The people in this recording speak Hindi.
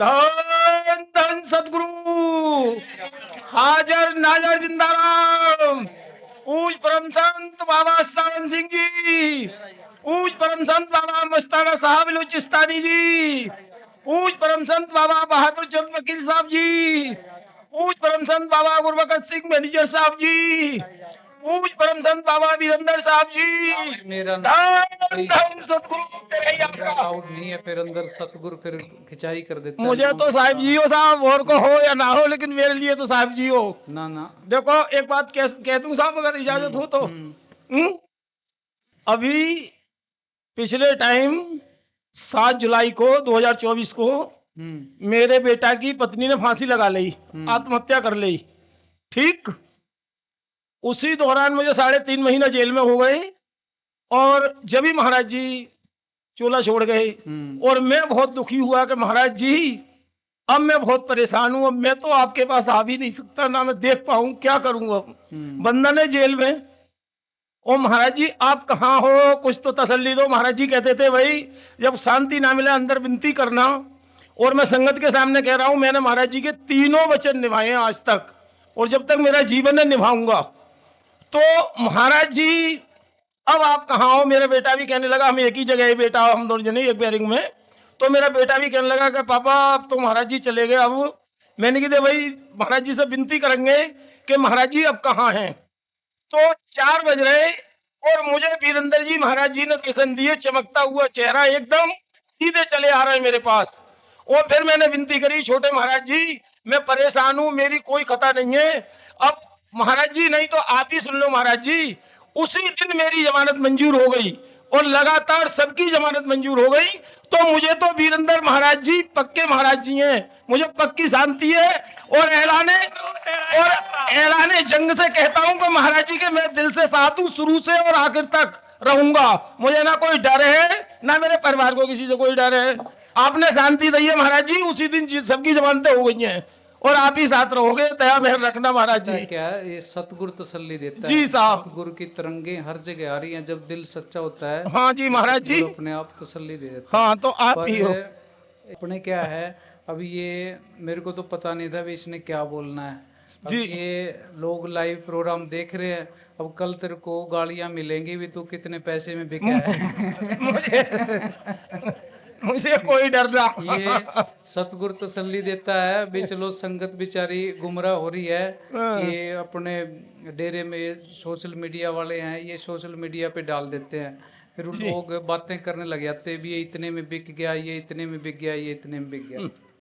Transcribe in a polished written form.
धन धन सतगुरु हाजर नाजर जिंदाराम। पूज परम संत बाबा सावन सिंह जी, पूज परम संत बाबा मस्ताना साहब बलूचिस्तानी जी, पूज परम संत बाबा बहादुर चंद वकील साहब जी, पूज परम संत बाबा गुरबखत सिंह मैनेजर साहब जी, पूज परम संत बाबा वीरेंद्र साहब जी। मेरा धन सतगुरु अलाउड नहीं है, फिर अंदर सतगुरु फिर खिंचाई कर देता है। मुझे तो साहिब जी हो साहब, और को हो या ना हो, लेकिन मेरे लिए तो साहिब जी हो। ना ना देखो एक बात कह दूं साहब, अगर इजाजत हो तो। अभी पिछले टाइम 7 जुलाई को 2024 को मेरे बेटा की पत्नी ने फांसी लगा ली, आत्महत्या कर ली। ठीक उसी दौरान मुझे 3.5 महीना जेल में हो गए, और जब ही महाराज जी चोला छोड़ गए, और मैं बहुत दुखी हुआ कि महाराज जी अब मैं बहुत परेशान हूं, अब मैं तो आपके पास आ भी नहीं सकता, ना मैं देख पाऊं, क्या करूंगा। बंधन है जेल में। ओ महाराज जी आप कहाँ हो, कुछ तो तसल्ली दो। महाराज जी कहते थे भाई जब शांति ना मिले अंदर विनती करना। और मैं संगत के सामने कह रहा हूं, मैंने महाराज जी के तीनों वचन निभाए हैं आज तक, और जब तक मेरा जीवन है निभाऊंगा। तो महाराज जी अब आप कहाँ हो। मेरा बेटा भी कहने लगा, हम एक ही जगह है बेटा, हम दोनों जने एक बैरिंग में। तो मेरा बेटा भी कहने लगा कि पापा अब तो महाराज जी चले गए। अब मैंने कहा भाई महाराज जी से विनती करेंगे कि महाराज जी अब कहाँ हैं। तो 4 बज रहे, और मुझे वीरेंद्र जी महाराज जी ने दर्शन दिए, चमकता हुआ चेहरा, एकदम सीधे चले आ रहे हैं मेरे पास। और फिर मैंने विनती करी, छोटे महाराज जी मैं परेशान हूं, मेरी कोई खता नहीं है। अब महाराज जी नहीं तो आप ही सुन लो महाराज जी। उसी दिन मेरी जमानत मंजूर हो गई, और लगातार सबकी जमानत मंजूर हो गई। तो मुझे तो वीरेंद्र महाराज जी पक्के महाराज जी हैं, मुझे पक्की शांति है। और ऐलाने जंग से कहता हूं कि महाराज जी के मैं दिल से साथ हूं, शुरू से और आखिर तक रहूंगा। मुझे ना कोई डर है, ना मेरे परिवार को किसी से कोई डर है। आपने शांति दी है महाराज जी, उसी दिन सबकी जमानतें हो गई हैं, और आप ही साथ रहोगे, दया मेहर रखना महाराज जी। क्या है ये सतगुरु तसल्ली देता जी है। साहब सतगुरु की तरंगे हर जगह आ रही हैं, जब दिल सच्चा होता है। हाँ जी महाराज जी, अपने आप तसल्ली दे देता है। हाँ तो आप ही हो। अपने क्या है, अभी ये मेरे को तो पता नहीं था भी इसने क्या बोलना है जी। ये लोग लाइव प्रोग्राम देख रहे हैं, अब कल तेरे को गालियां मिलेंगी भी, तू कितने पैसे में बिका है। मुझे कोई डर ना। ये सतगुरु तसल्ली देता है भी, चलो संगत बेचारी गुमराह हो रही है। ये अपने डेरे में सोशल मीडिया वाले हैं, ये सोशल मीडिया पे डाल देते हैं, फिर लोग बातें करने लग जाते हैं भी ये इतने में बिक गया, ये इतने में बिक गया, ये इतने में बिक गया।